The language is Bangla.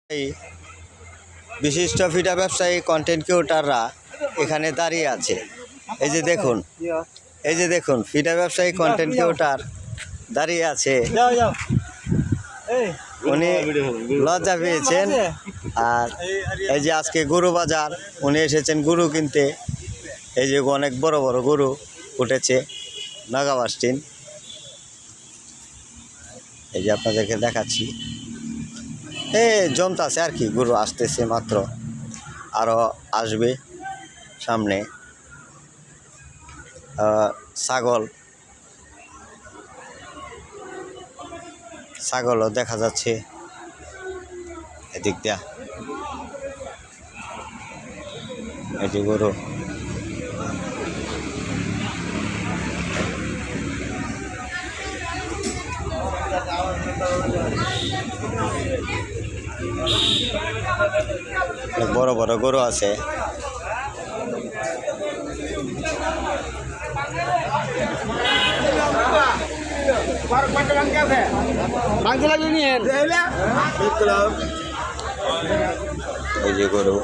এই বিশিষ্ট ফিডা ব্যবসায়ী কন্টেন্ট ক্রিয়েটররা এখানে দাঁড়িয়ে আছে। এই যে দেখুন ফিডা ব্যবসায়ী কন্টেন্ট ক্রিয়েটর দাঁড়িয়ে আছে। উনি লজ্জা পেয়েছেন। আর এই যে আজকে গরু বাজার, উনি এসেছেন গরু কিনতে। এই যে অনেক বড় বড় গরু উঠেছে নাগাবাস্টিন। এই যে আপনাদেরকে দেখাচ্ছি, জমতাছে আর কি, গরু আসতেছে মাত্র, আরও আসবে সামনে। ছাগলও দেখা যাচ্ছে এদিক দিয়া। এই যে গরু, বড় বড় গরু আছে। এই যে গরু।